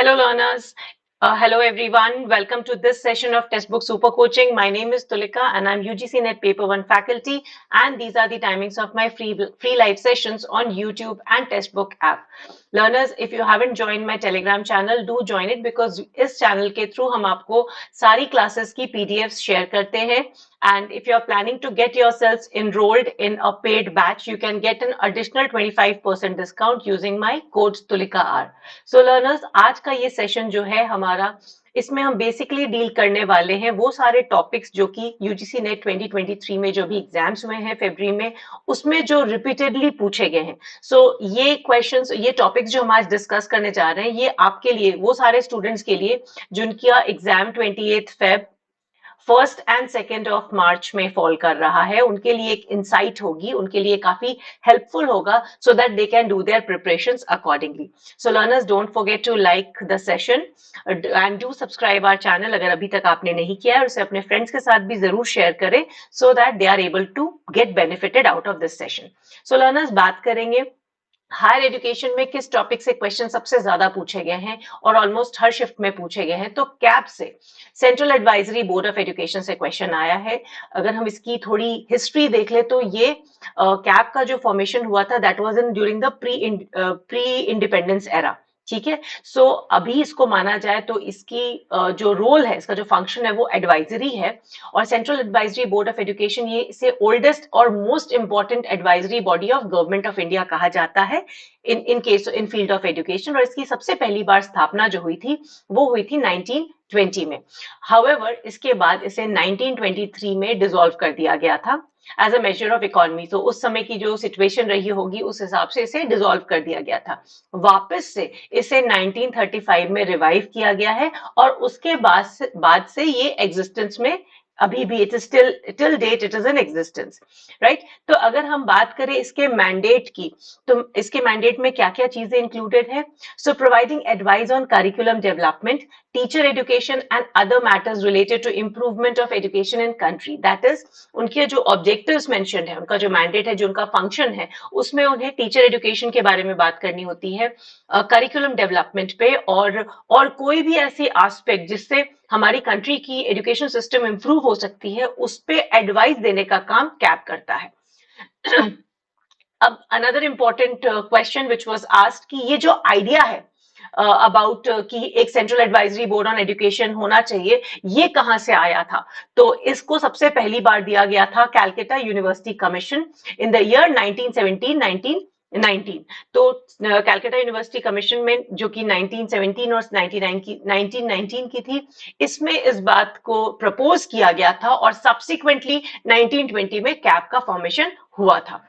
Hello, learners. Hello, everyone. Welcome to this session of Textbook Super Coaching. My name is Tulika, and I'm UGC NET Paper 1 faculty. And these are the timings of my free live sessions on YouTube and Textbook app. Learners, if you haven't joined my Telegram channel, do join it because इस channel के through हम आपको सारी classes की PDFs share करते हैं. And if you're planning to get yourselves enrolled in a paid batch, you can get an additional 25% discount using my code TulikaR. So learners, आज का ये session जो है हमारा, इसमें हम बेसिकली डील करने वाले हैं वो सारे टॉपिक्स जो कि यूजीसी नेट 2023 में जो भी एग्जाम्स हुए हैं फरवरी में, उसमें जो रिपीटेडली पूछे गए हैं. सो ये क्वेश्चंस, ये टॉपिक्स जो हम आज डिस्कस करने जा रहे हैं, ये आपके लिए, वो सारे स्टूडेंट्स के लिए जिनका exam 28 Feb 1 and 2 of March में फॉल कर रहा है, उनके लिए एक इंसाइट होगी, उनके लिए काफी हेल्पफुल होगा, so that they can do their preparations accordingly. So learners, don't forget to like the session and do subscribe our channel अगर अभी तक आपने नहीं किया है, और उसे अपने फ्रेंड्स के साथ भी जरूर शेयर करें so that they are able to get benefited out of this session. So learners, बात करेंगे हायर एजुकेशन में किस टॉपिक से क्वेश्चन सबसे ज्यादा पूछे गए हैं और ऑलमोस्ट हर शिफ्ट में पूछे गए हैं. तो कैप से, central advisory board of education से क्वेश्चन आया है. अगर हम इसकी थोड़ी हिस्ट्री देख ले तो ये कैप का जो फॉर्मेशन हुआ था that was in during the pre independence era. ठीक है. सो अभी इसको माना जाए तो इसकी जो रोल है, इसका जो फंक्शन है वो एडवाइजरी है. और central advisory board of education, ये इसे ओल्डेस्ट और most important advisory body of government of India कहा जाता है इन फील्ड ऑफ एजुकेशन. और इसकी सबसे पहली बार स्थापना जो हुई थी वो हुई थी 1920 में. हाउएवर इसके बाद इसे 1923 में डिसॉल्व कर दिया गया था as a major of economy. तो उस समय की जो सिचुएशन रही होगी उस हिसाब से इसे डिसॉल्व कर दिया गया था. वापस से इसे 1935 में रिवाइव किया गया है और उसके बाद से ये एग्जिस्टेंस में अभी भी it is till date it is in existence, right. तो अगर हम बात करें इसके मैंडेट की, तो इसके मैंडेट में क्या क्या चीजें इंक्लूडेड है. So providing advice on curriculum development, teacher education and other matters related to improvement of education in country. That is, उनके जो ऑब्जेक्टिव्स मेंशन्ड है, उनका जो मैंडेट है, जो उनका फंक्शन है, उसमें उन्हें टीचर एजुकेशन के बारे में बात करनी होती है, करिकुलम डेवलपमेंट पे, और कोई भी ऐसी एस्पेक्ट जिससे हमारी कंट्री की एजुकेशन सिस्टम इंप्रूव हो सकती है, उस पे एडवाइस देने का काम कैप करता है. अब another important question which was asked कि ये जो आइडिया है अबाउट कि एक central advisory board on education होना चाहिए, ये कहां से आया था. तो इसको सबसे पहली बार दिया गया था Calcutta university commission in the year 1919. तो कैलकाटा यूनिवर्सिटी कमीशन में, जो कि 1917 और 1919 की थी, इसमें इस बात को प्रपोज किया गया था और सब्सिक्वेंटली 1920 में कैप का फॉर्मेशन हुआ था.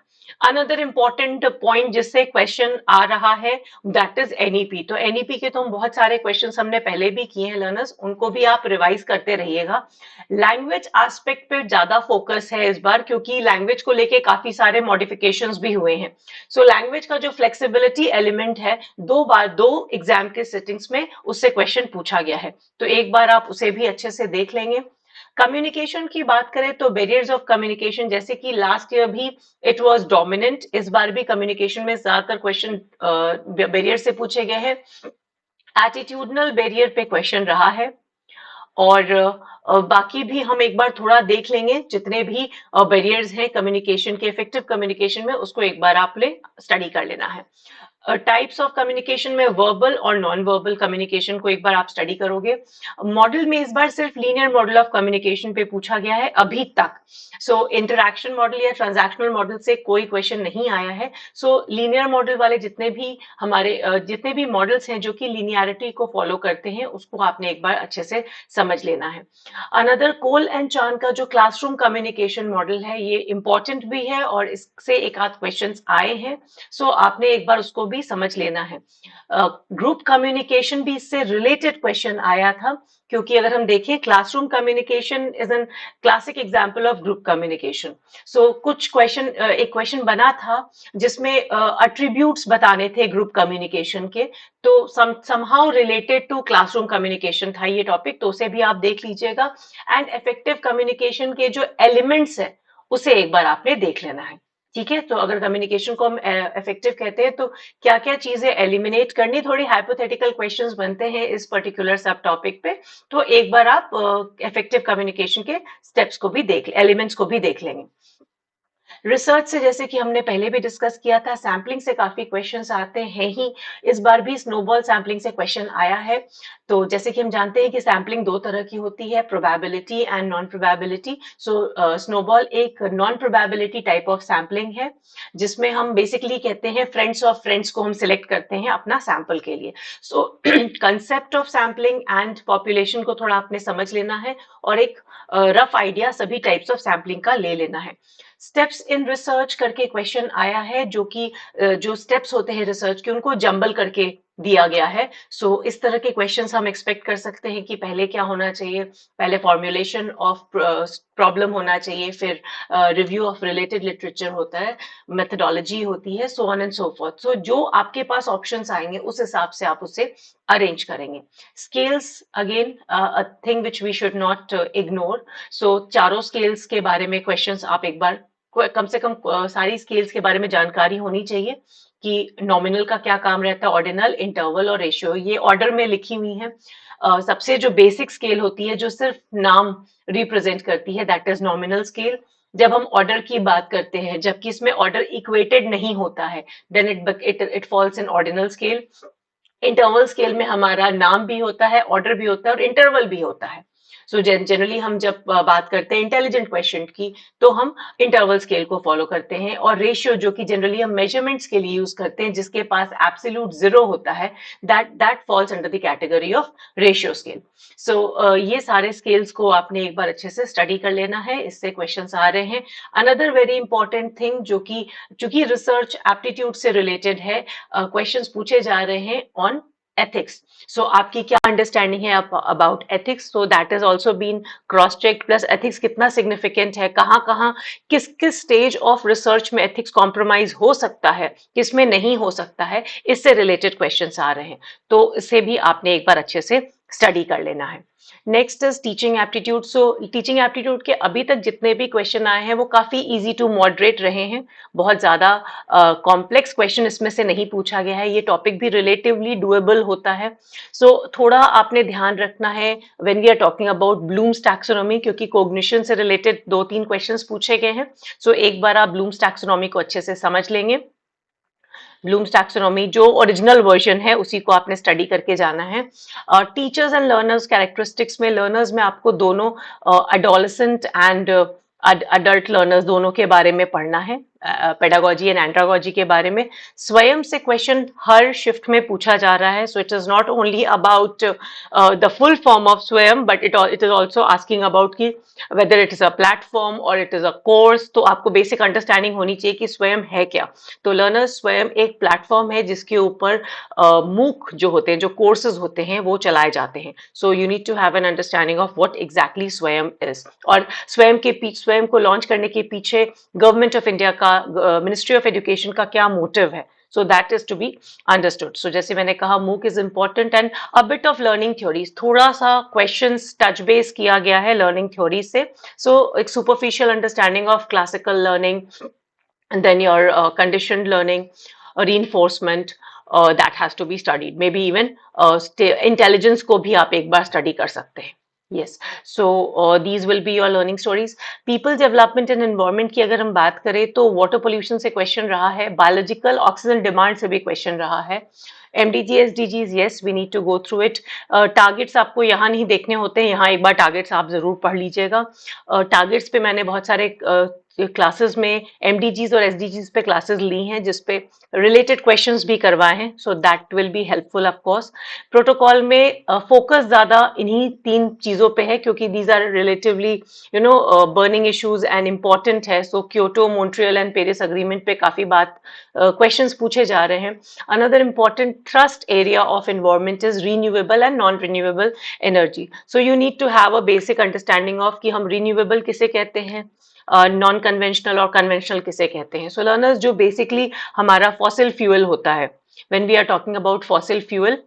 अनदर इंपॉर्टेंट पॉइंट जिससे क्वेश्चन आ रहा है दैट इज एनईपी. तो एनईपी के तो हम बहुत सारे क्वेश्चंस हमने पहले भी किए हैं लर्नर्स, उनको भी आप रिवाइज करते रहिएगा. लैंग्वेज एस्पेक्ट पे ज्यादा फोकस है इस बार, क्योंकि लैंग्वेज को लेके काफी सारे मॉडिफिकेशंस भी हुए हैं. सो लैंग्वेज का जो फ्लेक्सिबिलिटी एलिमेंट है, दो एग्जाम के सिटिंग्स में उससे क्वेश्चन पूछा गया है, तो एक बार आप उसे भी अच्छे से देख लेंगे. कम्युनिकेशन की बात करें तो बैरियर्स ऑफ कम्युनिकेशन, जैसे कि लास्ट ईयर भी इट वाज डोमिनेंट, इस बार भी कम्युनिकेशन में ज्यादातर क्वेश्चन बैरियर से पूछे गए हैं. एटीट्यूडनल बैरियर पे क्वेश्चन रहा है, और बाकी भी हम एक बार थोड़ा देख लेंगे. जितने भी बैरियर्स हैं कम्युनिकेशन के, इफेक्टिव कम्युनिकेशन में, उसको एक बार आपने स्टडी कर लेना है. टाइप्स ऑफ कम्युनिकेशन में वर्बल और नॉन वर्बल कम्युनिकेशन को एक बार आप स्टडी करोगे. मॉडल में इस बार सिर्फ लीनियर मॉडल ऑफ कम्युनिकेशन पे पूछा गया है अभी तक. सो इंटरैक्शन मॉडल या ट्रांजैक्शनल मॉडल से कोई क्वेश्चन नहीं आया है. सो लीनियर मॉडल वाले जितने भी मॉडल्स हैं जो कि लीनियरिटी को फॉलो करते हैं, उसको आपने एक बार अच्छे से समझ लेना है. अनदर कोल एंड चान का जो क्लासरूम कम्युनिकेशन मॉडल है, ये इंपॉर्टेंट भी है और इससे एक आध क्वेश्चन आए हैं. सो आपने एक बार उसको भी समझ लेना है. ग्रुप कम्युनिकेशन भी इससे रिलेटेड क्वेश्चन आया था, क्योंकि अगर हम देखें classroom communication is an classic example of group communication. So कुछ क्वेश्चन, एक क्वेश्चन बना था जिसमें अट्रीब्यूट्स बताने थे ग्रुप कम्युनिकेशन के, तो somehow related to classroom communication था ये टॉपिक, तो उसे भी आप देख लीजिएगा. एंड इफेक्टिव कम्युनिकेशन के जो एलिमेंट्स है उसे एक बार आपने देख लेना है. ठीक है, तो अगर कम्युनिकेशन को हम इफेक्टिव कहते हैं तो क्या क्या चीजें एलिमिनेट करनी, थोड़ी हाइपोथेटिकल क्वेश्चंस बनते हैं इस पर्टिकुलर सब टॉपिक पे। तो एक बार आप इफेक्टिव कम्युनिकेशन के स्टेप्स को भी एलिमेंट्स को भी देख लेंगे। रिसर्च से, जैसे कि हमने पहले भी डिस्कस किया था, सैम्पलिंग से काफी क्वेश्चंस आते हैं ही। इस बार भी स्नोबॉल सैम्पलिंग से क्वेश्चन आया है। तो जैसे कि हम जानते हैं कि सैम्पलिंग दो तरह की होती है, probability and non probability. So snowball एक non probability type of sampling है, जिसमें हम बेसिकली कहते हैं फ्रेंड्स ऑफ फ्रेंड्स को हम सिलेक्ट करते हैं अपना सैंपल के लिए। सो concept of sampling and population को थोड़ा आपने समझ लेना है, और एक रफ आइडिया सभी टाइप्स ऑफ सैम्पलिंग का ले लेना है। स्टेप्स इन रिसर्च करके क्वेश्चन आया है, जो कि जो स्टेप्स होते हैं रिसर्च के उनको जंबल करके दिया गया है। सो इस तरह के क्वेश्चंस हम एक्सपेक्ट कर सकते हैं कि पहले क्या होना चाहिए, पहले फॉर्मुलेशन ऑफ प्रॉब्लम होना चाहिए, फिर रिव्यू ऑफ रिलेटेड लिटरेचर होता है, मेथडोलॉजी होती है, so on and so forth. So जो आपके पास ऑप्शंस आएंगे उस हिसाब से आप उसे अरेंज करेंगे। Scales again a thing which we should not ignore. So चारों स्केल्स के बारे में क्वेश्चंस आप एक बार कम से कम सारी स्केल्स के बारे में जानकारी होनी चाहिए कि नॉमिनल का क्या काम रहता है, ऑर्डिनल, इंटरवल और रेशियो, ये ऑर्डर में लिखी हुई है। सबसे जो बेसिक स्केल होती है जो सिर्फ नाम रिप्रेजेंट करती है, दैट इज नॉमिनल स्केल। जब हम ऑर्डर की बात करते हैं, जबकि इसमें ऑर्डर इक्वेटेड नहीं होता है, then it falls in ordinal scale. Interval scale में हमारा नाम भी होता है, ऑर्डर भी होता है और इंटरवल भी होता है। सो जनरली हम जब बात करते हैं इंटेलिजेंट क्वेश्चन की, तो हम इंटरवल स्केल को फॉलो करते हैं। और रेशियो, जो कि जनरली हम मेजरमेंट्स के लिए यूज करते हैं, जिसके पास एब्सोल्यूट जीरो होता है, that falls under the category of ratio scale. So ये सारे स्केल्स को आपने एक बार अच्छे से स्टडी कर लेना है, इससे क्वेश्चंस आ रहे हैं। अनदर वेरी इंपॉर्टेंट थिंग, जो कि चूंकि रिसर्च एप्टीट्यूड से रिलेटेड है, क्वेश्चंस पूछे जा रहे हैं ऑन एथिक्स। सो आपकी क्या अंडरस्टैंडिंग है about ethics, so that is also been cross check. Plus ethics कितना सिग्निफिकेंट है, कहाँ कहाँ किस किस स्टेज ऑफ रिसर्च में एथिक्स कॉम्प्रोमाइज हो सकता है, किसमें नहीं हो सकता है, इससे रिलेटेड क्वेश्चंस आ रहे हैं। तो इसे भी आपने एक बार अच्छे से स्टडी कर लेना है। Next is teaching aptitude. So teaching aptitude के अभी तक जितने भी क्वेश्चन आए हैं वो काफी इजी टू मॉडरेट रहे हैं, बहुत ज्यादा कॉम्प्लेक्स क्वेश्चन इसमें से नहीं पूछा गया है, ये टॉपिक भी रिलेटिवली डुएबल होता है। सो थोड़ा आपने ध्यान रखना है when we are talking about Bloom's taxonomy, क्योंकि कोग्निशन से रिलेटेड दो तीन क्वेश्चंस पूछे गए हैं। सो एक बार आप ब्लूम्स टैक्सोनॉमी को अच्छे से समझ लेंगे। ब्लूम्स टैक्सोनॉमी जो ओरिजिनल वर्जन है उसी को आपने स्टडी करके जाना है। टीचर्स एंड लर्नर्स कैरेक्टरिस्टिक्स में, लर्नर्स में आपको दोनों एडोलेसेंट एंड अडल्ट लर्नर्स दोनों के बारे में पढ़ना है, पेडागोजी एंड एंड्रागोजी के बारे में। स्वयं से क्वेश्चन हर शिफ्ट में पूछा जा रहा है, so it is not only about the full form of Swayam, but it is also asking about की whether it is a platform और इट इज अ कोर्स। तो आपको बेसिक अंडरस्टैंडिंग होनी चाहिए कि स्वयं है क्या। तो लर्नर्स स्वयं एक प्लेटफॉर्म है जिसके ऊपर मूक जो होते हैं, जो कोर्सेज होते हैं, वो चलाए जाते हैं। So you need to have an understanding of what exactly Swayam is. और स्वयं को लॉन्च करने के पीछे गवर्नमेंट ऑफ इंडिया का, मिनिस्ट्री ऑफ एजुकेशन का क्या मोटिव है, so that is to be understood. So जैसे मैंने कहा, MOOC is important and a bit of learning theories, थोड़ा सा क्वेश्चंस टच बेस किया गया है लर्निंग थ्योरी से। सो एक superficial understanding of classical learning, and then your conditioned learning, reinforcement, that has to be studied. Maybe even intelligence को भी आप एक बार study कर सकते हैं। Yes, so these will be your learning stories. People development and environment की अगर हम बात करें तो water pollution से question रहा है, biological oxygen demand से भी question रहा है, MDG SDGs, yes we need to go through it. Targets आपको यहाँ नहीं देखने होते हैं, यहाँ एक बार टारगेट्स आप जरूर पढ़ लीजिएगा। टारगेट्स पे मैंने बहुत सारे क्लासेस में MDGs और SDGs पे क्लासेस ली हैं, जिसपे रिलेटेड क्वेश्चंस भी करवाए हैं, so that will be helpful of course. Protocol में फोकस ज्यादा इन्हीं तीन चीजों पे है, क्योंकि these are relatively burning issues and important है। So Kyoto, Montreal and Paris agreement पे काफी बात क्वेश्चंस पूछे जा रहे हैं। Another important thrust area of environment is renewable and non-renewable energy. So you need to have a basic understanding of कि हम renewable किसे कहते हैं, नॉन कन्वेंशनल और कन्वेंशनल किसे कहते हैं। सो लर्नर्स, जो बेसिकली हमारा फॉसिल फ्यूल होता है, when we are talking about fossil fuel,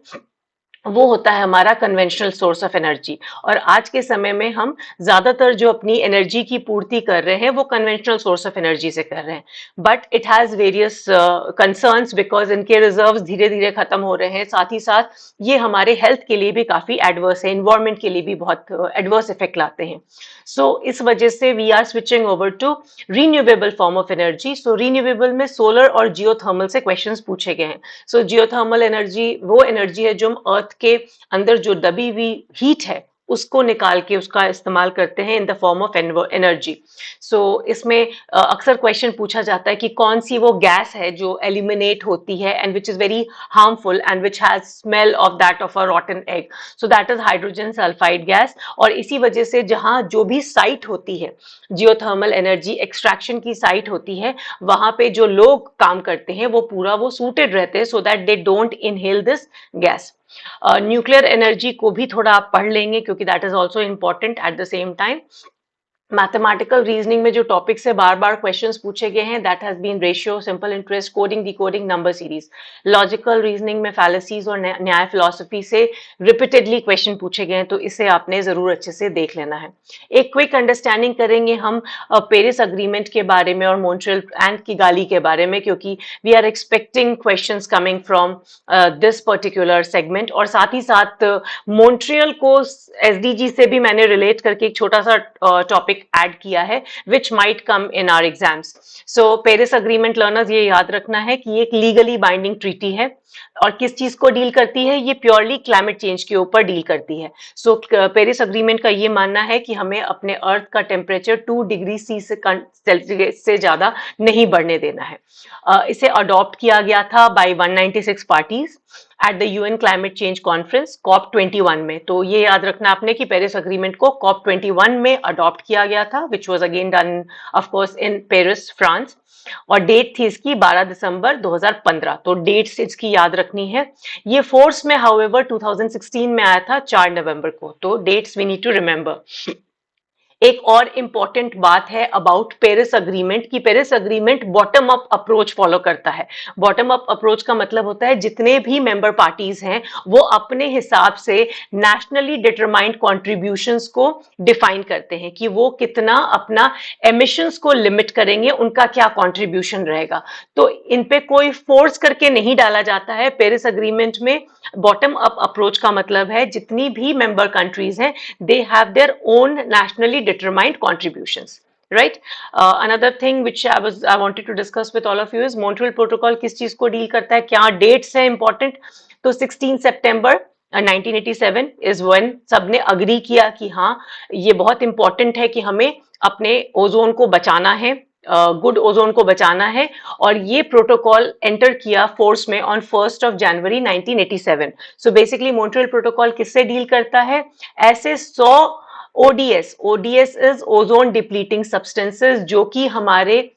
वो होता है हमारा कन्वेंशनल सोर्स ऑफ एनर्जी। और आज के समय में हम ज्यादातर जो अपनी एनर्जी की पूर्ति कर रहे हैं वो कन्वेंशनल सोर्स ऑफ एनर्जी से कर रहे हैं, but it has various concerns because इनके रिजर्व्स धीरे धीरे खत्म हो रहे हैं। साथ ही साथ ये हमारे हेल्थ के लिए भी काफी एडवर्स है, इन्वायरमेंट के लिए भी बहुत एडवर्स इफेक्ट लाते हैं। सो इस वजह से we are switching over to renewable form of energy. So renewable में सोलर और जियोथर्मल से क्वेश्चंस पूछे गए हैं। सो जियोथर्मल एनर्जी वो एनर्जी है जो हम अर्थ के अंदर जो दबी हुई हीट है उसको निकाल के उसका इस्तेमाल करते हैं in the form of energy. So इसमें अक्सर क्वेश्चन पूछा जाता है कि कौन सी वो गैस है जो एलिमिनेट होती है and which is very harmful and which has smell of that of a रॉटन egg. So that is hydrogen sulphide gas. और इसी वजह से जहां जो भी साइट होती है, जियोथर्मल एनर्जी एक्सट्रैक्शन की साइट होती है, वहां पे जो लोग काम करते हैं वो पूरा वो सूटेड रहते हैं so that they don't inhale this gas. Nuclear energy को भी थोड़ा आप पढ़ लेंगे क्योंकि that is also important at the same time. Mathematical reasoning में जो टॉपिक से बार बार क्वेश्चंस पूछे गए हैं that has been ratio, simple interest, coding, decoding, number series. Logical reasoning में फैलेसीज और न्याय फिलॉसफी से रिपीटेडली क्वेश्चन पूछे गए हैं, तो इसे आपने जरूर अच्छे से देख लेना है। एक क्विक अंडरस्टैंडिंग करेंगे हम पेरिस अग्रीमेंट के बारे में और मॉन्ट्रियल एंड किगाली के बारे में, क्योंकि we are expecting questions coming from this particular segment. और साथ ही साथ मॉन्ट्रियल को एसडीजी से भी मैंने रिलेट करके एक छोटा सा टॉपिक ऐड किया है which might come in our exams. So Paris agreement learners ये याद रखना है कि ये एक लीगली बाइंडिंग ट्रीटी है और किस चीज को डील करती है, ये प्योरली क्लाइमेट चेंज के ऊपर डील करती है। सो पेरिस अग्रीमेंट का ये मानना है कि हमें अपने अर्थ का टेम्परेचर 2 डिग्री सी से सेल्सियस से ज्यादा नहीं बढ़ने देना है। इसे अडॉप्ट किया गया था by 196 parties at the UN climate change conference COP 21 में। तो ये याद रखना आपने कि पेरिस अग्रीमेंट को कॉप 21 में अडॉप्ट किया गया था which was again done of course in Paris, France. और डेट थी इसकी 12 दिसंबर 2015। तो डेट्स इसकी याद रखनी है। ये फोर्स में हाउएवर 2016 में आया था 4 नवंबर को। तो dates we need to remember. एक और इंपॉर्टेंट बात है अबाउट पेरिस अग्रीमेंट कि Paris agreement bottom up approach follow करता है। बॉटम अप अप्रोच का मतलब होता है जितने भी मेंबर पार्टीज हैं वो अपने हिसाब से नेशनली डिटरमाइंड कॉन्ट्रीब्यूशंस को डिफाइन करते हैं कि वो कितना अपना एमिशंस को लिमिट करेंगे, उनका क्या कॉन्ट्रीब्यूशन रहेगा। तो इन पे कोई फोर्स करके नहीं डाला जाता है। पेरिस अग्रीमेंट में बॉटम अप अप्रोच का मतलब है जितनी भी मेंबर कंट्रीज हैं they have their own nationally determined contributions, right? Another thing which I wanted to discuss with all of you is Montreal Protocol किस चीज को डील करता है, क्या डेट्स है इंपॉर्टेंट। तो 16 सितंबर 1987 इज व्हेन सबने अग्री किया कि हाँ ये बहुत इंपॉर्टेंट है कि हमें अपने ओजोन को बचाना है, गुड ओजोन को बचाना है। और ये प्रोटोकॉल एंटर किया फोर्स में on 1 January 1987। So basically Montreal protocol किससे डील करता है, ऐसे 100 ODS, ODS is ozone depleting substances जो कि हमारे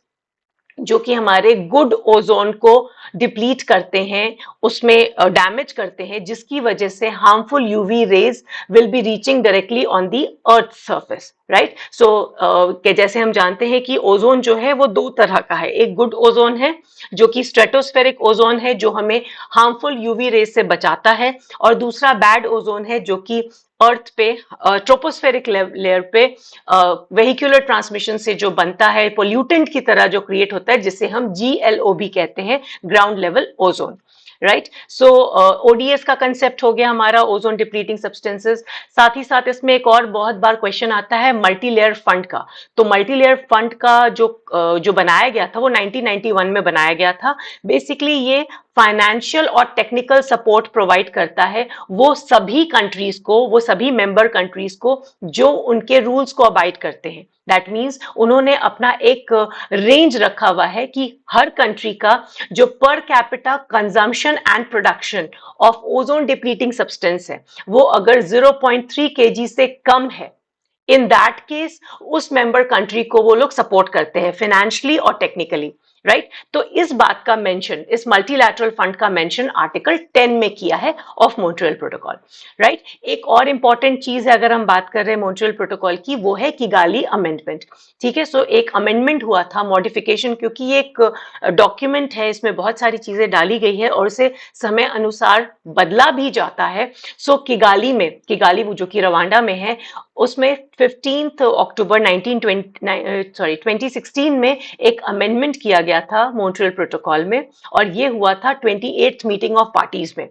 गुड ओजोन को डिप्लीट करते हैं, उसमें डैमेज करते हैं, जिसकी वजह से harmful UV rays will be reaching directly on the earth surface, right. So जैसे हम जानते हैं कि ओजोन जो है वो दो तरह का है। एक गुड ओजोन है जो कि स्ट्रेटोस्फेरिक ओजोन है जो हमें हार्मफुल यूवी रेज से बचाता है, और दूसरा बैड ओजोन है जो कि अर्थ पे ट्रोपोस्फेरिक लेयर पे वेहिकुलर ट्रांसमिशन से जो बनता है, पोल्यूटेंट की तरह जो क्रिएट होता है, जिसे हम GLOB कहते हैं, ग्राउंड लेवल ओजोन, राइट। सो ओडीएस का कंसेप्ट हो गया हमारा, ओजोन डिप्लीटिंग सब्सटेंसेस। साथ ही साथ इसमें एक और बहुत बार क्वेश्चन आता है मल्टी लेयर फंड का। तो मल्टी लेयर फंड का जो बनाया गया था वो 1991 में बनाया गया था। बेसिकली ये फाइनेंशियल और टेक्निकल सपोर्ट प्रोवाइड करता है वो सभी कंट्रीज को, वो सभी मेंबर कंट्रीज को जो उनके रूल्स को अबाइड करते हैं। दैट मीन्स उन्होंने अपना एक रेंज रखा हुआ है कि हर कंट्री का जो per capita consumption and production of ozone depleting substance है वो अगर 0.3 kg से कम है, इन दैट केस उस मेंबर कंट्री को वो लोग सपोर्ट करते हैं फाइनेंशियली और टेक्निकली। राइट तो इस बात का मेंशन, इस मल्टीलैटरल फंड का मेंशन आर्टिकल 10 में किया है ऑफ मॉन्ट्रियल प्रोटोकॉल। राइट एक और इंपॉर्टेंट चीज है अगर हम बात कर रहे हैं मॉन्ट्रियल प्रोटोकॉल की, वो है किगाली अमेंडमेंट। ठीक है, सो एक अमेंडमेंट हुआ था, मॉडिफिकेशन, क्योंकि ये एक डॉक्यूमेंट है, इसमें बहुत सारी चीजें डाली गई है और इसे समय अनुसार बदला भी जाता है। सो किगाली में, किगाली जो कि रवांडा में है, उसमें 15 अक्टूबर 2016 में एक अमेंडमेंट किया गया था मॉन्ट्रियल प्रोटोकॉल में, और ये हुआ था 28th मीटिंग ऑफ पार्टीज में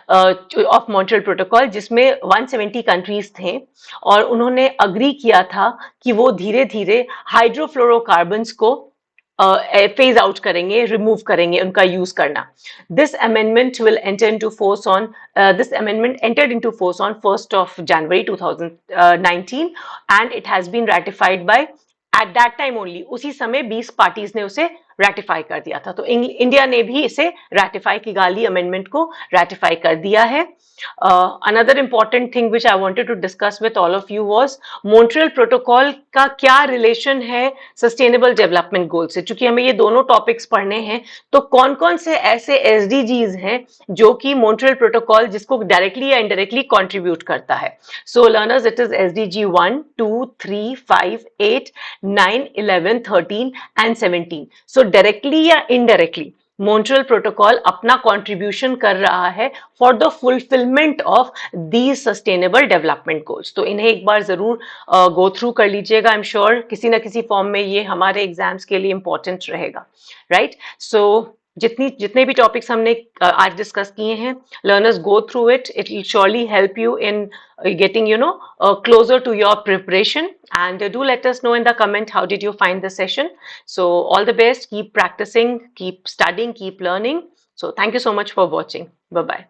ऑफ मॉन्ट्रियल प्रोटोकॉल, जिसमें 170 कंट्रीज थे और उन्होंने अग्री किया था कि वो धीरे धीरे हाइड्रोफ्लोरोकार्बन्स को फेज आउट करेंगे, रिमूव करेंगे उनका यूज करना। This amendment will enter into force on this amendment entered into force on 1st of January 2019 and it has been ratified by at that time only, उसी समय 20 पार्टीज ने उसे ratify कर दिया था। तो इंडिया ने भी इसे रैटिफाई, किगाली अमेंडमेंट को रैटिफाई कर दिया है। Another important thing which I wanted to discuss with all of you was Montreal protocol का क्या रिलेशन है सस्टेनेबल डेवलपमेंट गोल से। चूंकि हमें ये दोनों टॉपिक्स पढ़ने हैं, तो कौन कौन से ऐसे एसडीजीज हैं जो कि मॉन्ट्रियल प्रोटोकॉल जिसको डायरेक्टली या इनडायरेक्टली कंट्रीब्यूट करता है। सो learners, it is SDG 1, 2, 3, 5, 8, 9, 11, 13 and 17। So directly या इनडायरेक्टली मॉन्ट्रियल प्रोटोकॉल अपना कंट्रीब्यूशन कर रहा है for the fulfilment of these sustainable development goals. तो इन्हें एक बार जरूर गो थ्रू कर लीजिएगा। आई एम श्योर किसी ना किसी फॉर्म में ये हमारे एग्जाम्स के लिए इंपॉर्टेंट रहेगा। राइट सो जितने भी टॉपिक्स हमने आज डिस्कस किए हैं, learners go through it, it will surely help you in getting closer to your preparation, and do let us know in the comment how did you find the session. So all the best, keep practicing, keep studying, keep learning. So thank you so much for watching. Bye bye.